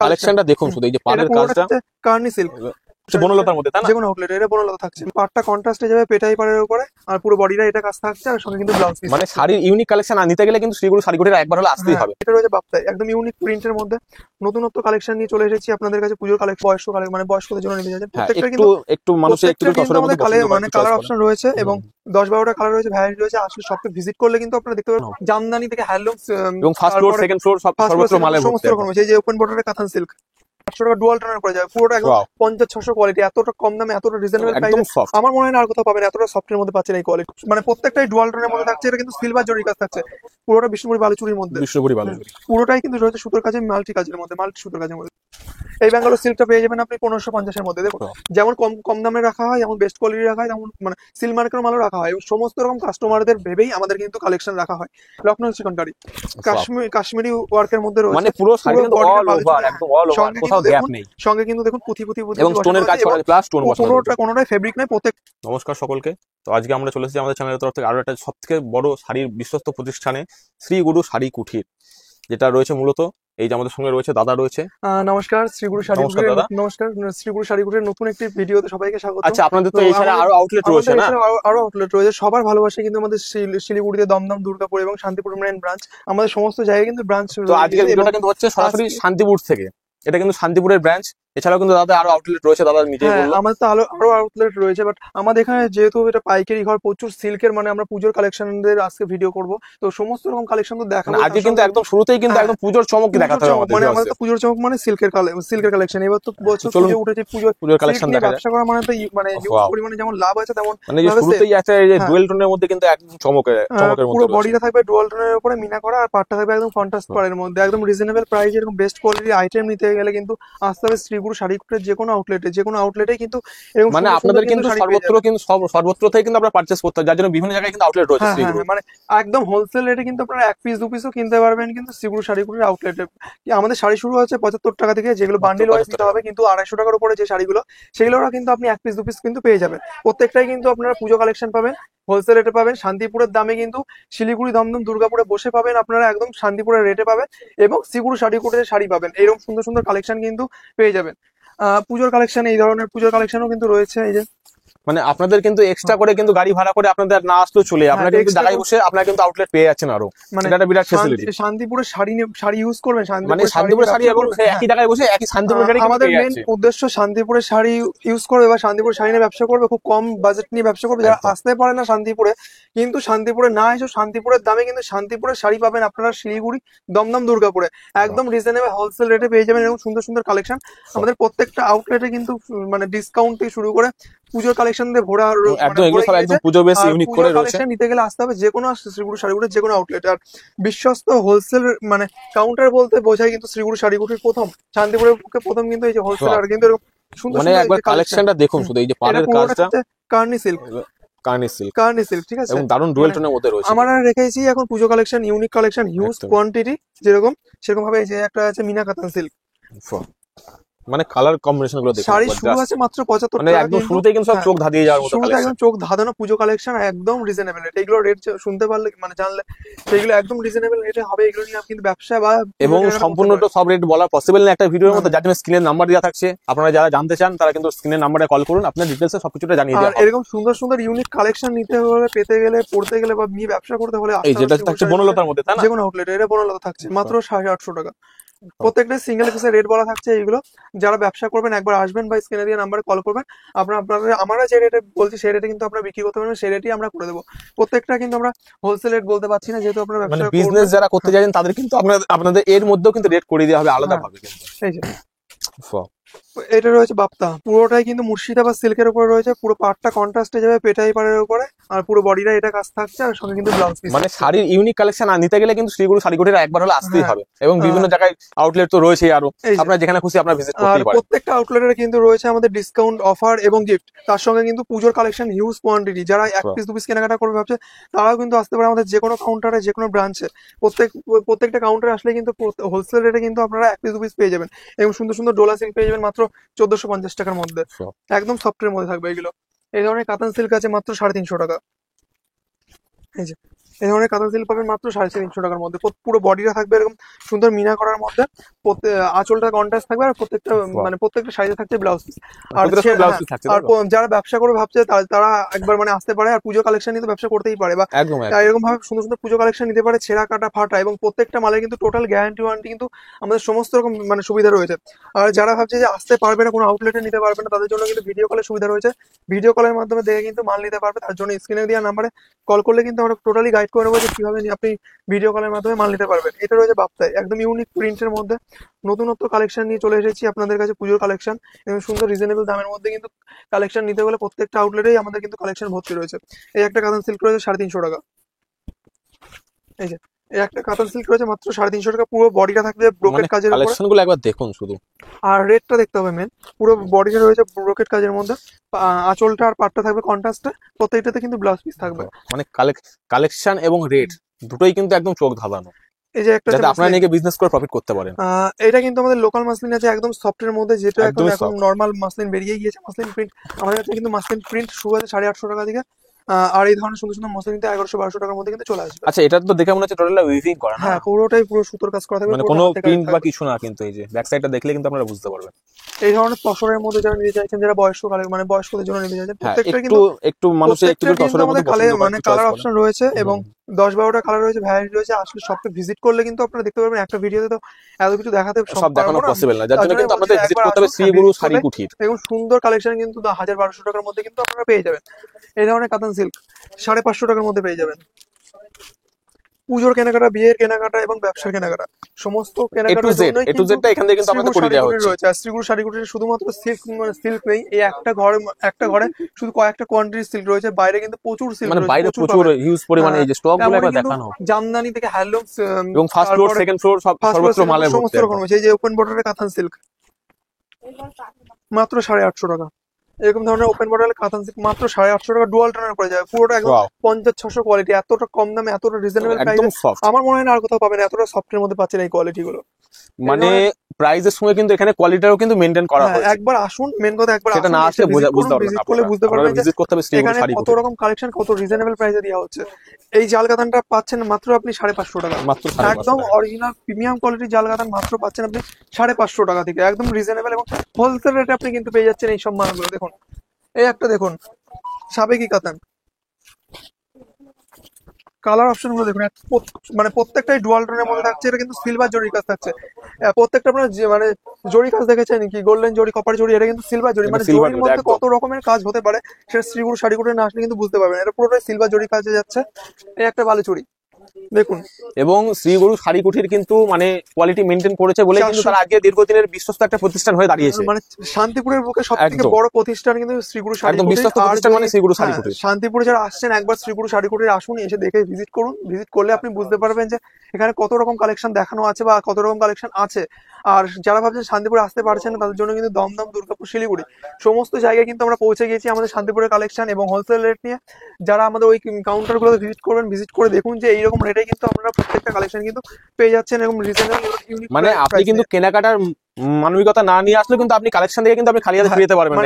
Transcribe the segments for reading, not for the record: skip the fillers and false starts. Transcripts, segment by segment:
কালেকশনটা দেখুন শুধু এই যে পাড়ের কাজটা কার্নি সিল্ক বনলতার মধ্যে, তাই না? যেকোনো আউটলেট এটা বনলতা থাকছে, পাটটা কন্ট্রাস্টে যাবে পেটাই পাড়ের উপরে, আর পুরো বডিটা এটা কাজ থাকছে, আর সঙ্গে কিন্তু ব্লাউজ পিস। মানে শাড়ির ইউনিক কালেকশন নিতে গেলে কিন্তু শ্রীগুরু শাড়িগুটির একবার হলে আসতেই হবে। এটা রয়েছে বাপ্তায় একদম ইউনিক প্রিন্টের মধ্যে নতুনত্ব কালেকশন নিয়ে চলে এসেছি আপনাদের কাছে। পুজোর কালেকশন বয়স্ক মানে বয়স্কদের জন্য নিতে যাচ্ছে প্রত্যেকটা, কিন্তু একটু মানুষের একটু মানে কালার অপশন রয়েছে এবং 10-12টা কালার রয়েছে, ভ্যারাইটি রয়েছে। আসলে শপে ভিজিট করলে কিন্তু আপনারা দেখতে পাবেন জামদানি থেকে হ্যান্ডলুম এবং ফার্স্ট ফ্লোর সেকেন্ড ফ্লোর সর্বত্র মালের সমস্ত রকম আছে। এই যে ওপেন বর্ডারের কাতান সিল্ক 800 টাকা ডুয়াল টোনের পড়ে যাবে, পুরোটা একদম 50-600 কোয়ালিটি, এতটা কম দামে এতটা রিজনেবল প্রাইসে আমার মনে হয় না আর কোথাও পাবেন। এতটা সফটের মধ্যে পাচ্ছেন এই কোয়ালিটি, মানে প্রত্যেকটাই ডুয়াল টোনের মধ্যে থাকছে। এটা কিন্তু সিলভার জরি কাজ থাকছে, পুরোটা বিষ্ণুপুরি বালুচুরির মধ্যে, পুরোটাই কিন্তু রয়েছে সুতোর কাজে, মাল্টি কাজের মধ্যে, মাল্টি সুতোর কাজের মধ্যে। এই ব্যাঙ্গালোর সিল্কটা পেয়ে যাবেন আপনি 1550-এর মধ্যে। দেখুন যেমন কম দামে রাখা হয়, যেমন বেস্ট কোয়ালিটি রাখা হয়, তেমন মানে সিল মার্কের মালও রাখা হয়, এবং সমস্ত রকম কাস্টমারদের ভেবেই আমাদের কিন্তু কালেকশন রাখা হয়। লখনৌ চিকনকারি কাশ্মীরি ওয়ার্কের মধ্যে রয়েছে, মানে পুরো শাড়ি অল ওভার, একদম অল ওভার, কোথাও গ্যাপ নেই। সঙ্গে কিন্তু দেখুন পুঁথি এবং স্টোনের কাজ করা, প্লাস স্টোন বসানো, কোনোটাই ফেব্রিক নয় প্রত্যেক। নমস্কার সকলকে। তো আজকে আমরা চলে এসেছি আমাদের চ্যানেলের তরফ থেকে আরো একটা সবথেকে বড় শাড়ির বিশ্বস্ত প্রতিষ্ঠানে, শ্রীগুরু শাড়ি কুঠির, যেটা রয়েছে মূলত এই যে আমাদের সঙ্গে রয়েছে দাদা রয়েছে। নমস্কার, শ্রীগুরু শাড়ি কুঠির। নমস্কার, শ্রীগুরু শাড়ি কুঠির নতুন একটি ভিডিওতে সবাইকে স্বাগত। আচ্ছা, আপনাদের তো এছাড়া আরো আউটলেট রয়েছে না? আরো আউটলেট রয়েছে, সবার ভালোবাসা কিন্তু আমাদের শিলিগুড়িতে দমদম, দুর্গাপুর এবং শান্তিপুর মেইন ব্রাঞ্চ, আমাদের সমস্ত জায়গায় কিন্তু ব্রাঞ্চ। তো আজকের ভিডিওটা কিন্তু হচ্ছে সরাসরি শান্তিপুর থেকে, এটা কিন্তু শান্তিপুরের ব্রাঞ্চ। এছাড়াও কিন্তু দাদা আরো আউটলেট রয়েছে, দাদা নিজেই বললো। আমাদের তো আরো আউটলেট রয়েছে, বাট আমাদের এখানে যেহেতু এটা পাইকারি ঘর, প্রচুর সিল্কের, মানে আমরা পুজোর কালেকশনদের আজকে ভিডিও করব, তো সমস্ত রকম কালেকশন তো দেখাবো। আজকে কিন্তু একদম শুরুতেই কিন্তু একদম পুজোর চমক দেখাতে হবে মানে আমাদের তো পুজোর চমক মানে সিল্কের কালেকশন। এবার তো বছর পুজো উঠেছে, পুজোর কালেকশন দেখা যায়। ব্যবসা করা মানে তো মানে হিউজ পরিমাণে যেমন লাভ আছে, তেমন মানে যে শুরুতেই আছে এই যে ডুয়েল টোনের মধ্যে কিন্তু একদম চমকের মধ্যে পুরো বডিটা থাকবে ডুয়াল টোনের উপরে মিনা করা, আর পাটটা থাকবে একদম কন্ট্রাস্ট পাড়ের মধ্যে, একদম রিজনেবল প্রাইস। এরকম বেস্ট কোয়ালিটির আইটেম নিতে গেলে কিন্তু আসতে হবে শ্রীগুরু শাড়ি কুঠির যেকোনো আউটলেটে কিন্তু। মানে আপনাদের কিন্তু সর্বত্র থেকে কিন্তু আপনারা পারচেজ করতে হয়, যার জন্য বিভিন্ন জায়গায় কিন্তু আউটলেট রয়েছে। মানে একদম হোলসেল রেটে কিন্তু আপনারা 1 পিস 2 পিসও কিনতে পারবেন কিন্তু শ্রীগুরু শাড়ি কুঠির আউটলেটে। আমাদের শাড়ি শুরু হচ্ছে 75 টাকা থেকে, যেগুলো বান্ডিল ওয়াইজ নিতে হবে, কিন্তু 250 টাকার উপরে যে শাড়িগুলো সেগুলো কিন্তু আপনি 1 পিস 2 পিস কিন্তু পেয়ে যাবেন। প্রত্যেকটাই কিন্তু আপনারা পুজো কালেকশন পাবেন, হোলসেল রেটে পাবেন, শান্তিপুরের দামে কিন্তু শিলিগুড়ি, দমদম, দুর্গাপুরে বসে পাবেন আপনারা, একদম শান্তিপুরের রেটে পাবেন, এবং শ্রীগুরু শাড়ি কুঠির শাড়ি পাবেন। এরকম সুন্দর সুন্দর কালেকশন কিন্তু পেয়ে যাবেন। পুজোর কালেকশন, এই ধরনের পুজোর কালেকশনও কিন্তু রয়েছে। এই যে মানে আপনাদের কিন্তু এক্সট্রা করে কিন্তু গাড়ি ভাড়া করে আপনাদের না আসলেও চলে, আপনারা কিন্তু জায়গায় বসে আপনারা কিন্তু আউটলেট পেয়ে যাচ্ছেন আরো, মানে এটা বিরাট ফ্যাসিলিটি। শান্তিপুরের শাড়ি ইউজ করবেন, মানে শান্তিপুরের শাড়ি এবং একই জায়গায় বসে একই শান্তিপুরের গাড়ি। আমাদের মেইন উদ্দেশ্য শান্তিপুরের শাড়ি ইউজ করবে বা শান্তিপুরের শাড়ি নিয়ে ব্যবসা করবে, খুব কম বাজেট নিয়ে ব্যবসা করবে, যারা আসতে পারে না শান্তিপুরে, কিন্তু শান্তিপুরে না এসে শান্তিপুরের দামে কিন্তু শান্তিপুরের শাড়ি পাবেন আপনারা শিলিগুড়ি, দমদম, দুর্গাপুরে একদম রিজনেবল হোলসেল রেটে পেয়ে যাবেন, এবং সুন্দর সুন্দর কালেকশন। আমাদের প্রত্যেকটা আউটলেটে কিন্তু মানে ডিসকাউন্ট থেকে শুরু করে পুজোর কালেকশন দিয়ে ভরা, একদম এগুলো সব একদম পুজো বেশ ইউনিক করে রয়েছে। নিতে গেলে আসতে হবে যেকোনো শ্রীগুরু শাড়ি কুঠির যেকোনো আউটলেট। আর বিশ্বস্ত হোলসেল মানে কাউন্টার বলতে বোঝায় কিন্তু শ্রীগুরু শাড়ি কুঠির প্রথম, শান্তিপুরের পক্ষে প্রথম কিন্তু এই যে হোলসেলার। কিন্তু সুন্দর মানে একবার কালেকশনটা দেখুন শুধু এই যে পাড়ের কাজটা, কার্নি সিল্ক, ঠিক আছে, এবং দারুণ ডুয়েল টোনের মধ্যে রয়েছে। আমরা রেখেছি এখন পুজো collection, unique collection, huge quantity, সেরকম ভাবে এই যে একটা আছে মিনা কাতান সিল্ক। মানে কালার কম্বিনেশন গুলো দেখুন, শাড়ি শুরু আছে মাত্র 75 টাকা, মানে একদম শুরুতেই কিন্তু সব চোখ ধাঁধিয়ে যাওয়ার মতো কালেকশন, একদম চোখ ধাঁধানো পুজো কালেকশন, একদম রিজনেবল রেট। এগুলো রেট শুনতে পারলে মানে জানলে সেগুলো একদম রিজনেবল রেটে হবে। এগুলো নিয়ে আপনি কিন্তু ব্যবসা বা এবং সম্পূর্ণটা সব রেট বলা পসিবল না একটা ভিডিওর মধ্যে, যার জন্য স্ক্রিনের নাম্বার দেওয়া থাকছে, আপনারা যারা জানতে চান তারা কিন্তু স্ক্রিনের নাম্বারে কল করুন, আপনার ডিটেইলসে সবকিছুটা জানিয়ে দেওয়া হবে। এরকম সুন্দর সুন্দর ইউনিক কালেকশন নিতে হলে, পেতে গেলে, পড়তে গেলে বা নিয়ে ব্যবসা করতে হলে এই যেটা থাকছে বনলতার মধ্যে, তাই না? যেকোনো আউটলেটে এটা বনলতা থাকছে মাত্র 850 টাকা। প্রত্যেকটা সিঙ্গেল পিসের রেট বলা থাকছে। এইগুলো যারা ব্যবসা করবেন একবার আসবেন বা স্ক্রিনে দিয়ে নাম্বারে কল করবেন, আমরা যে রেটে বলছি সেই রেটে কিন্তু আপনারা বিক্রি করতে পারবেন, সেই রেটই আমরা করে দেবো। প্রত্যেকটা কিন্তু আমরা হোলসেল রেট বলতে পারছি না, যেহেতু আপনারা ব্যবসা বিজনেস যারা করতে চাইছেন তাদের কিন্তু আপনাদের এর মধ্যেও কিন্তু রেট করে দেওয়া হবে আলাদা ভাবে। কিন্তু এই যে এটা রয়েছে বাপ্তা, পুরোটাই কিন্তু মুর্শিদাবাদ সিল্কের উপরে রয়েছে, পুরো পাটটা কন্ট্রাস্টে যাবে পেটাই পাড়ের উপরে, আর পুরো বডিটা এটা কাজ থাকছে, আর সঙ্গে কিন্তু ব্লাউজ পিস। মানে শাড়ির ইউনিক কালেকশন নিতে গেলে কিন্তু শ্রীগুরু শাড়ি কুঠির একবার হলে আসতেই হবে, এবং বিভিন্ন জায়গায় আউটলেট তো রয়েছে আরো, আপনারা যেখানে খুশি আপনারা ভিজিট করতেই পারেন। প্রত্যেকটা আউটলেটে কিন্তু রয়েছে আমাদের ডিসকাউন্ট অফার এবং গিফট, তার সঙ্গে কিন্তু পুজোর কালেকশন হিউজ কোয়ান্টিটি। যারা 1 পিস 2 পিস কেনাকাটা করবে ভাবছে, তারাও কিন্তু আসতে পারে আমাদের যেকোনো কাউন্টারে, যেকোনো ব্রাঞ্চে। প্রত্যেকটা কাউন্টারে আসলে কিন্তু হোলসেল রেটে কিন্তু আপনারা 1 পিস 2 পিস পেয়ে যাবেন, এবং সুন্দর সুন্দর ডোলা সিল্ক পেয়ে যাবেন মাত্র 1450 টাকার মধ্যে, একদম সফটের মধ্যে থাকবে এগুলো। এই ধরনের কাতান সিল্ক আছে মাত্র 350 টাকা। এই যে এই ধরনের কাঁথা সিল্ক পাবেন মাত্র 350 টাকার মধ্যে। পুরো বডিটা থাকবে এরকম সুন্দর মিনা করার মধ্যে, আঁচলটা কন্ট্রাস্ট থাকবে, আর প্রত্যেকটা মানে প্রত্যেকটা সাইজে থাকছে ব্লাউজ পিস। আর আর যারা ব্যবসা করে ভাবছে তারা একবার মানে আসতে পারে, আর পুজো কালেকশন নিয়ে তো ব্যবসা করতেই পারে, বা এরকম ভাবে সুন্দর সুন্দর পুজো কালেকশন নিতে পারে, ছেঁড়া কাটা ফাটা, এবং প্রত্যেকটা মালের কিন্তু টোটাল গ্যারান্টি ওয়ারেন্টি কিন্তু আমাদের সমস্ত রকম মানে সুবিধা রয়েছে। আর যারা ভাবছে যে আসতে পারবে না, কোনো আউটলেটে নিতে পারবে না, তাদের জন্য কিন্তু ভিডিও কলের সুবিধা রয়েছে। ভিডিও কলের মাধ্যমে দেখে কিন্তু মাল নিতে পারবে। তার জন্য স্ক্রিনে দেওয়া নাম্বারে কল করলে কিন্তু আমরা টোটালি গাইড করে নেবো যে কিভাবে আপনি ভিডিও কলের মাধ্যমে মাল নিতে পারবেন। এটা রয়েছে বাপ্তায় একদম ইউনিক প্রিন্টের মধ্যে নতুনত্ব কালেকশন নিয়ে চলে এসেছি আপনাদের কাছে, পুজোর কালেকশন এবং সুন্দর রিজনেবল দামের মধ্যে কিন্তু কালেকশন নিতে হলে প্রত্যেকটা আউটলেটেই আমাদের কিন্তু কালেকশন ভর্তি রয়েছে। এই একটা কাতান সিল্ক রয়েছে 350 টাকা। এই যে এই একটা কাতান সিল্ক রয়েছে মাত্র 350 টাকা। পুরো বডিটা থাকবে ব্রোকেট কাজের উপর। কালেকশনগুলো একবার দেখুন শুধু। আর রেটটা দেখতে হবে মেন, পুরো বডিটা রয়েছে ব্রোকেট কাজের মধ্যে, আঁচলটা আর পাটটা থাকবে কন্ট্রাস্টে, প্রত্যেকটাতে কিন্তু ব্লাউজ পিস থাকবে। মানে কালেকশন এবং রেট দুটোই কিন্তু একদম চোখ ধাঁধানো। এই যে একটা আপনারা নিয়ে বিজনেস করে প্রফিট করতে পারেন। এটা কিন্তু আমাদের লোকাল মাসলিন আছে একদম সফটের মধ্যে, যেটা এখন নরমাল মাসলিন বেরিয়ে গিয়েছে। মাসলিন প্রিন্ট আমাদের কাছে কিন্তু মাসলিন প্রিন্ট শুরু আছে 850 টাকা থেকে, আর এই ধরনের সুন্দর সুন্দর মসলিন কিন্তু 1100-1200 টাকার মধ্যে কিন্তু চলে আসবে। আচ্ছা, এটা তো দেখে মনে হচ্ছে টোটালি উইভিং করা না? হ্যাঁ, পুরোটাই পুরো সুতোর কাজ করা থাকবে, মানে কোনো প্রিন্ট বা কিছু না। কিন্তু এই যে ব্যাক সাইডটা দেখলে কিন্তু আপনারা বুঝতে পারবেন। এই ধরনের তসরের মধ্যে যারা নিতে চাইছেন, যারা বয়স্ক মানে বয়স্কদের জন্য নিতে চাইছেন, প্রত্যেকটা কিন্তু একটু মানুষের একটু তসরের মধ্যে মানে কালার অপশন রয়েছে এবং 10-12টা কালার রয়েছে, ভ্যারাইটি রয়েছে। আসলে শপে ভিজিট করলে কিন্তু আপনারা দেখতে পারবেন। একটা ভিডিওতে তো এত কিছু দেখাতে সব দেখানো পসিবল না, যার জন্য কিন্তু আপনাদের ভিজিট করতে হবে শ্রী গুরু শাড়ি কুঠির। এবং সুন্দর কালেকশন কিন্তু 1000-1200 টাকার মধ্যে কিন্তু আপনারা পেয়ে যাবেন। এই ধরনের কাতান সিল্ক 550 টাকার মধ্যে পেয়ে যাবেন। পুজোর কেনাকাটা, বিয়ের কেনাকাটা এবং ব্যবসার কেনাকাটা, সমস্ত কেনাকাটার জন্য এখান থেকে কিন্তু আমাদের করে দেওয়া হচ্ছে। আর শ্রীগুরু শাড়ি কুটিরে শুধুমাত্র সিল্ক নেই, এই একটা ঘরে শুধু কয়েকটা কোয়ান্টিটি সিল্ক রয়েছে, বাইরে কিন্তু প্রচুর সিল্ক মানে বাইরে প্রচুর হিউজ পরিমাণে এই যে স্টক গুলো একবার দেখানো। জামদানি থেকে হ্যান্ডলুম এবং ফার্স্ট ফ্লোর সেকেন্ড ফ্লোর সর্বত্র মালের সমস্ত রকম রয়েছে। এই যে ওপেন বর্ডারের কাতান সিল্ক মাত্র 850 টাকা। এরকম ধরনের ওপেন বর্ডারের কাতান সিল্ক মাত্র 850 টাকা, ডুয়াল টোনের পড়ে যাবে, পুরোটা একদম 50-600 কোয়ালিটি, এতটা কম দামে এতটা রিজনেবল প্রাইসে আমার মনে হয় না আর কোথাও পাবেন। এতটা সফটের মধ্যে পাচ্ছেন এই কোয়ালিটি গুলো। মানে প্রাইসের সময় কিন্তু এখানে কোয়ালিটিটাও কিন্তু মেইনটেইন করা হয়েছে। একবার আসুন, মেন কথা একবার সেটা না আসলে বুঝতে পারবেন না, করলে বুঝতে পারবেন ভিজিট করতে হবে এখানে কত রকম কালেকশন, কত রিজনেবল প্রাইসে দেওয়া হচ্ছে। এই জাল কাতানটা পাচ্ছেন মাত্র আপনি 550 টাকা, একদম অরিজিনাল প্রিমিয়াম কোয়ালিটির জাল কাতান মাত্র পাচ্ছেন আপনি 550 টাকা থেকে, একদম রিজনেবল এবং হোলসেল রেটে আপনি কিন্তু পেয়ে যাচ্ছেন এই সব মালগুলো। দেখুন এই একটা দেখুন সাবেকি কাতান, কালার অপশন গুলো দেখুন, মানে প্রত্যেকটাই ডুয়াল টোনের মধ্যে থাকছে। এটা কিন্তু সিলভার জরি কাজ থাকছে, প্রত্যেকটা আপনার মানে জরি কাজ দেখেছেন কি, গোল্ডেন জরি, কপার জরি, এটা কিন্তু সিলভার জরি। মানে জরির মধ্যে কত রকমের কাজ হতে পারে সেটা শ্রীগুরু শাড়ি কুটিরে না আসলে কিন্তু বুঝতে পারবেন। এটা পুরোটাই সিলভার জরি কাজে যাচ্ছে। এই একটা বালুচুরি দেখুন, এবং শ্রী গুরু শাড়ি কুঠির কিন্তু মানে কোয়ালিটি মেইনটেইন করেছে বলে কিন্তু তার আগে দীর্ঘদিনের বিশ্বস্ত একটা প্রতিষ্ঠান হয়ে দাঁড়িয়েছে। মানে শান্তিপুরের বুকে সবথেকে বড় প্রতিষ্ঠান কিন্তু শ্রীগুরু শাড়ি কুঠির। বিশ্বস্ত প্রতিষ্ঠান মানে শ্রী গুরু শাড়ি কুঠির। শান্তিপুরে যারা আসছেন একবার শ্রীগুরু শাড়ি কুঠির আসুন, এসে দেখে ভিজিট করুন। ভিজিট করলে আপনি বুঝতে পারবেন যে এখানে কত রকম কালেকশন দেখানো আছে বা কত রকম কালেকশন আছে। আর যারা ভাবছেন শান্তিপুরে আসতে পারছেন না, তাদের জন্য কিন্তু দমদম, দুর্গাপুর, শিলিগুড়ি সমস্ত জায়গায় কিন্তু আমরা পৌঁছে গেছি আমাদের শান্তিপুরের কালেকশন এবং হোলসেল রেট নিয়ে। যারা আমাদের ওই কাউন্টার গুলোতে ভিজিট করবেন, ভিজিট করে দেখুন যে এইরকম রেটে কিন্তু আপনারা প্রত্যেকটা কালেকশন কিন্তু পেয়ে যাচ্ছেন এবং রিজনেবল ইউনিক। মানে আপনি কিন্তু কেনাকাটার মানবিকতা না নিয়ে আসলে কিন্তু আপনি কালেকশন থেকে কিন্তু আপনি খালি হাতে ফিরতে পারবেন না।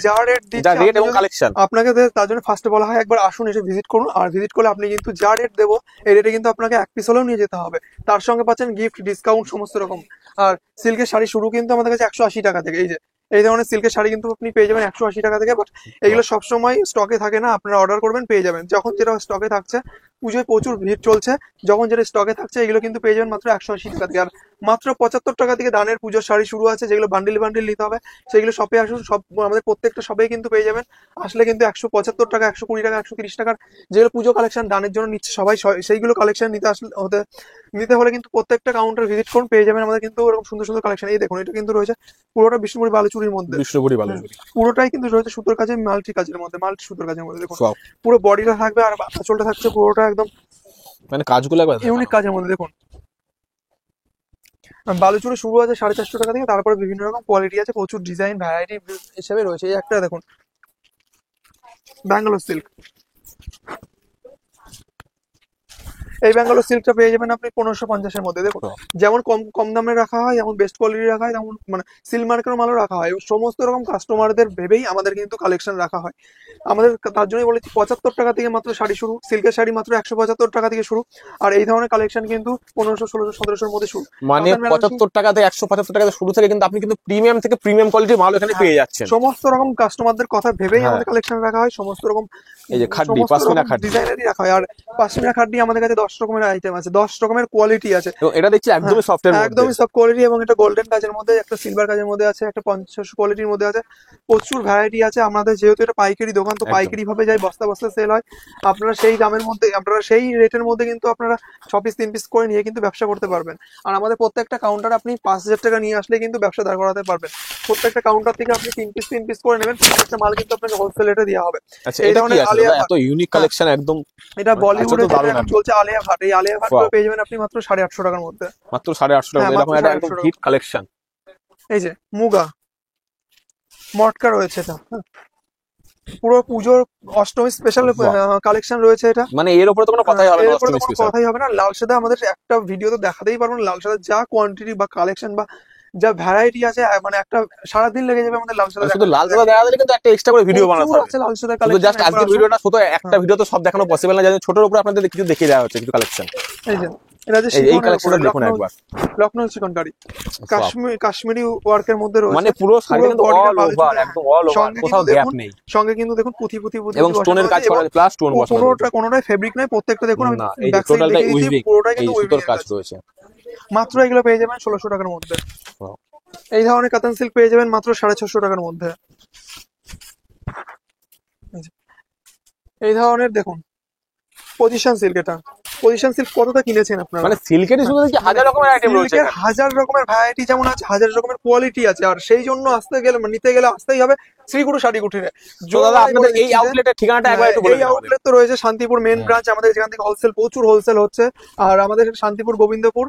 যা রেট দিচ্ছে এবং কালেকশন আপনাকে, তার জন্য ফার্স্টে বলা হয় একবার আসুন, এসে ভিজিট করুন। আর ভিজিট করলে আপনি কিন্তু যা রেট দেবো এই রেটে কিন্তু আপনাকে এক পিস হলেও নিয়ে যেতে হবে। তার সঙ্গে পাচ্ছেন গিফট, ডিসকাউন্ট সমস্ত রকম। আর সিল্কের শাড়ি শুরু কিন্তু আমাদের কাছে 180 টাকা থেকে। এই যে এই ধরনের সিল্কের শাড়ি কিন্তু আপনি পেয়ে যাবেন 180 টাকা থেকে। বাট এগুলো সবসময় স্টকে থাকে না, আপনারা অর্ডার করবেন পেয়ে যাবেন। যখন যেটা স্টকে থাকছে, পুজোয় প্রচুর ভিড় চলছে, যখন যেটা স্টকে থাকছে এগুলো কিন্তু পেয়ে যাবেন মাত্র 180 টাকা থেকে। আর মাত্র 75 টাকা থেকে দানের পুজোর শাড়ি শুরু আছে, যেগুলো বান্ডিল বান্ডিল নিতে হবে সেগুলো শপে আসুন। সব আমাদের প্রত্যেকটা শপেই কিন্তু পেয়ে যাবেন। আসলে কিন্তু 175 টাকা, 120 টাকা, 130 টাকার যেগুলো পুজো কালেকশন দানের জন্য নিচ্ছে সবাই, সেইগুলো কালেকশন নিতে হলে কিন্তু প্রত্যেকটা কাউন্টার ভিজিট করুন, পেয়ে যাবেন আমাদের কিন্তু এরকম সুন্দর সুন্দর কালেকশন। এই দেখুন, এটা কিন্তু রয়েছে পুরোটা বিষ্ণুপুরি বালুচুরির মধ্যে, পুরোটাই কিন্তু রয়েছে সুতোর কাজে, মাল্টি কাজের মধ্যে, মাল্টি সুতোর কাজের মধ্যে। দেখুন পুরো বডিটা থাকবে আর আঁচলটা থাকছে পুরোটা একদম মানে কাজগুলো ইউনিক কাজের মধ্যে। দেখুন বালুচুরি শুরু আছে 450 টাকা থেকে, তারপরে বিভিন্ন রকম কোয়ালিটি আছে, প্রচুর ডিজাইন ভ্যারাইটি হিসেবে রয়েছে। এই একটা দেখুন ব্যাঙ্গালোর সিল্ক, এই ব্যাঙ্গালোর সিল্কটা পেয়ে যাবেন আপনি 1550-এর মধ্যে। দেখুন যেমন কম কম দামে রাখা হয়, যেমন বেস্ট কোয়ালিটি রাখা হয়, তেমন মানে সিল্ক মার্কের মালও রাখা হয়। সমস্ত রকম কাস্টমারদের ভেবেই আমাদের কিন্তু কালেকশন রাখা হয়। আমাদের তার জন্যই বলেছি 75 টাকা থেকে মাত্র শাড়ি শুরু, সিল্কের শাড়ি মাত্র 175 টাকা থেকে শুরু। আর এই ধরনের কালেকশন কিন্তু 1500, 1600, 1700-র মধ্যে শুরু। মানে 75 টাকাতে 175 টাকাতে শুরু থেকে কিন্তু আপনি কিন্তু প্রিমিয়াম থেকে প্রিমিয়াম কোয়ালিটির মাল এখানে পেয়ে যাচ্ছেন। সমস্ত রকম কাস্টমারদের কথা ভেবেই আমাদের কালেকশন রাখা হয়। সমস্ত রকম এই যে খাড্ডি, পাশমিনা খাড্ডি ডিজাইনেরই রাখা হয়। আর পাশমিনা খাড্ডি আমাদের কাছে 10 রকমের আইটেম আছে, 10 রকমের কোয়ালিটি আছে। এবং এটা দেখছি একদমই সফট এর মধ্যে, একদমই সফট কোয়ালিটি। এবং এটা গোল্ডেন কাজের মধ্যে, একটা সিলভার কাজের মধ্যে আছে, একটা 50 কোয়ালিটির মধ্যে আছে। প্রচুর ভ্যারাইটি আছে। আমাদের যেহেতু এটা পাইকারি দোকান, তো পাইকারি ভাবে যায়, বস্তা বস্তা সেল হয়। আপনারা সেই দামের মধ্যে, আপনারা সেই রেটের মধ্যে কিন্তু আপনারা 6 পিস 3 পিস করে নিয়ে কিন্তু ব্যবসা করতে পারবেন। আর আমাদের প্রত্যেকটা কাউন্টার আপনি 5000 টাকা নিয়ে আসলে কিন্তু ব্যবসা দাঁড় করাতে পারবেন। প্রত্যেকটা কাউন্টার থেকে আপনি 3 পিস করে নেবেন, প্রত্যেকটা মাল কিন্তু আপনাকে হোলসেল রেটে দেওয়া হবে। আচ্ছা, এটা কি আছে দাদা? এত ইউনিক কালেকশন একদম। এটা বলিউডে চলছে আলিয়া ভাট। এই আলিয়া ভাট পেয়ে যাবেন আপনি মাত্র 850 টাকার মধ্যে। মাত্র 850 টাকা, এরকম একটা একদম হিট কালেকশন। এই যে মুগা মটকা রয়েছে, এটা পুরো পুজোর অষ্টমী স্পেশাল কালেকশন রয়েছে। এটা মানে এর উপরে তো কোনো কথাই হবে না, অষ্টমী স্পেশাল কথাই হবে না। লাল সাদা আমাদের একটা ভিডিও তো দেখাতেই পারবো না। লাল সাদা যা কোয়ান্টিটি বা কালেকশন বা যা ভ্যারাইটি আছে, মানে একটা সারাদিন লেগে যাবে আমাদের লাল সাদা। শুধু লাল সাদা দেখা গেলে কিন্তু একটা এক্সট্রা করে ভিডিও বানাতে হবে। লাল সাদা শুধু জাস্ট আজকের ভিডিওটা, শুধু একটা ভিডিও তো সব দেখানো পসিবল না, জানেন ছোটর উপরে আপনাদের কিছু দেখিয়ে দেওয়া হচ্ছে কিছু কালেকশন। এই যে এটা যে এই কালেকশনটা দেখুন একবার, লখনৌ চিকনকারি কাশ্মীরি ওয়ার্কের মধ্যে রয়েছে। মানে পুরো শাড়ি কিন্তু অল ওভার, একদম অল ওভার, কোথাও গ্যাপ নেই। সঙ্গে কিন্তু দেখুন পুঁথি এবং স্টোনের কাজ করা, প্লাস স্টোন বসানো। কোনোটাই ফেব্রিক নয়, প্রত্যেকটা দেখুন আমি এই যে টোটালটাই উইভিং, পুরোটাই এই কিন্তু সুতোর কাজ রয়েছে। মাত্র এগুলো পেয়ে যাবেন 1600 টাকার মধ্যে। এই ধরনের কাতান সিল্ক পেয়ে যাবেন মাত্র 650 টাকার মধ্যে। এই ধরনের দেখুন পজিশন সিল্ক, এটা পজিশন সিল্ক কতটা কিনেছেন আপনারা? মানে সিল্কেরই শুধু দেখি হাজার রকমের আইটেম রয়েছে, হাজার রকমের ভ্যারাইটি যেমন আছে, হাজার রকমের কোয়ালিটি আছে। আর সেই জন্য আসতে গেলে, নিতে গেলে আসতেই হবে শ্রীগুরু শাড়ি কুঠিরে। দাদা আপনাদের এই আউটলেটের ঠিকানাটা একবার একটু বলে দিন। এই আউটলেট তো রয়েছে শান্তিপুর মেন ব্রাঞ্চ আমাদের, যেখান থেকে হোলসেল, প্রচুর হোলসেল হচ্ছে। আর আমাদের শান্তিপুর গোবিন্দপুর,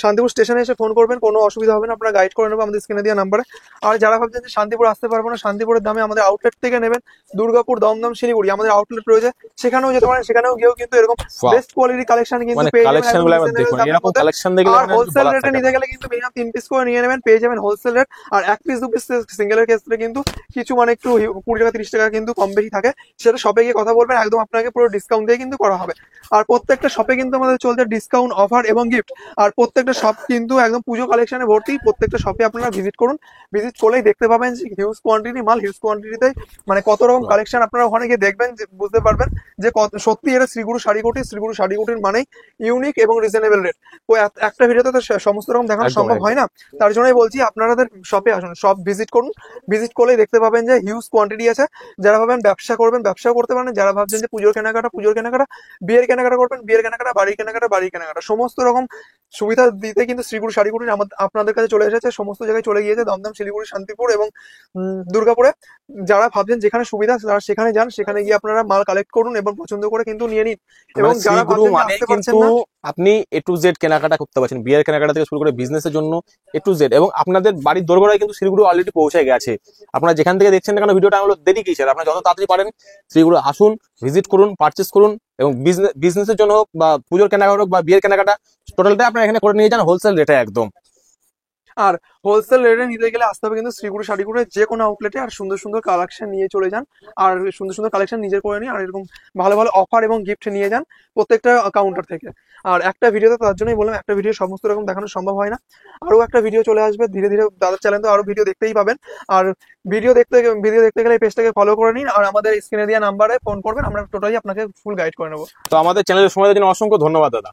শান্তিপুর স্টেশনে এসে ফোন করবেন, কোনো অসুবিধা হবে না, আপনারা গাইড করে নেবো আমাদের স্ক্রিনে দেওয়া নাম্বারে। আর যারা ভাবছেন যে শান্তিপুর আসতে পারবো না, শান্তিপুরের দামে আমাদের আউটলেট থেকে নেবেন, দুর্গাপুর, দমদম, শিলিগুড়ি আমাদের আউটলেট রয়েছে, সেখানেও যেতে পারেন। সেখানেও গিয়েও কিন্তু এরকম বেস্ট কোয়ালিটি কালেকশন কিন্তু পেয়ে যাবেন। আর হোলসেল রেটে নিতে গেলে কিন্তু মিনিমাম 3 পিস করে নিয়ে নেবেন, পেয়ে যাবেন হোলসেল রেট। আর 1 পিস 2 পিস সিঙ্গেলের ক্ষেত্রে কিন্তু কিছু মানে একটু 20 টাকা 30 টাকা কিন্তু কম বেশি থাকে, সেটা শপে গিয়ে কথা বলবেন, একদম আপনাকে পুরো ডিসকাউন্ট দিয়ে কিন্তু করা হবে। আর প্রত্যেকটা শপে কিন্তু আমাদের চলছে ডিসকাউন্ট অফার এবং গিফট। আর প্রত্যেকটা শপ কিন্তু একদম পুজো কালেকশনে ভর্তি। প্রত্যেকটা শপে আপনারা ভিজিট করুন, ভিজিট করলেই দেখতে পাবেন যে হিউজ কোয়ান্টিটি মাল, হিউজ কোয়ান্টিটিতে মানে কত রকম কালেকশন। আপনারা ওখানে গিয়ে দেখবেন, বুঝতে পারবেন যে সত্যি এটা শ্রীগুরু শাড়ি কুঠি। শ্রীগুরু শাড়ি কুঠির মানে ইউনিক এবং রিজনেবল রেট। তো একটা ভিডিওতে তো সমস্ত রকম দেখানো সম্ভব হয় না, তার জন্যই বলছি আপনাদের শপে আসুন, শপ ভিজিট করুন। ভিজিট করলেই দেখতে পাবেন যে হিউজ কোয়ান্টিটি আছে। যারা ভাবেন ব্যবসা করবেন, ব্যবসাও করতে পারেন। যারা ভাবছেন যে পুজোর কেনাকাটা, বিয়ের কেনাকাটা করবেন, বিয়ের কেনাকাটা, বাড়ির কেনাকাটা, সমস্ত রকম সুবিধা দিতে কিন্তু শ্রীগুরু শাড়ি কুঠির আপনাদের কাছে চলে এসেছে। সমস্ত জায়গায় চলে গিয়েছে, দমদম, শিলিগুড়ি, শান্তিপুর এবং দুর্গাপুরে। যারা ভাবছেন যেখানে সুবিধা তারা সেখানে যান, সেখানে গিয়ে আপনারা মাল কালেক্ট করুন এবং পছন্দ করে কিন্তু নিয়ে নিন। এবং যারা আসতে পারছেন না, আপনি A to Z কেনাকাটা করতে পারছেন, বিয়ের কেনাকাটা থেকে শুরু করে বিজনেসের জন্য A to Z। এবং আপনাদের বাড়ির দোরগোড়ায় কিন্তু শ্রীগুরু অলরেডি পৌঁছে গেছে। আপনারা যেখান থেকে দেখছেন না কেন ভিডিওটা, আমরা দেরি কিসের, আপনারা যত তাড়াতাড়ি পারেন শ্রীগুরু আসুন, ভিজিট করুন, পারচেস করুন। এবং বিজনেসের জন্য হোক বা পুজোর কেনাকাটা হোক বা বিয়ের কেনাকাটা, টোটালটা আপনারা এখানে করে নিয়ে যান হোলসেল রেটে একদম। আর হোলসেল রেটে নিতে গেলে আসতে হবে কিন্তু শ্রীগুরু শাড়ি কুঠির যে কোনো আউটলেটে। আর সুন্দর সুন্দর কালেকশন নিয়ে চলে যান, আর সুন্দর সুন্দর কালেকশন নিজের করে নিন। আর এরকম ভালো ভালো অফার এবং গিফট নিয়ে যান প্রত্যেকটা কাউন্টার থেকে। আর একটা ভিডিওতে, তার জন্যই বললাম, একটা ভিডিও সমস্ত রকম দেখানো সম্ভব হয় না। আরো একটা ভিডিও চলে আসবে ধীরে ধীরে, দাদার চ্যানেল তো আরো ভিডিও দেখতেই পাবেন। আর ভিডিও দেখতে গেলে এই পেজটাকে ফলো করে নিন, আর আমাদের স্ক্রিনে দেওয়া নাম্বারে ফোন করবেন, আমরা টোটালি আপনাকে ফুল গাইড করে নেবো। তো আমাদের চ্যানেলের সময় জন্য অসংখ্য ধন্যবাদ দাদা।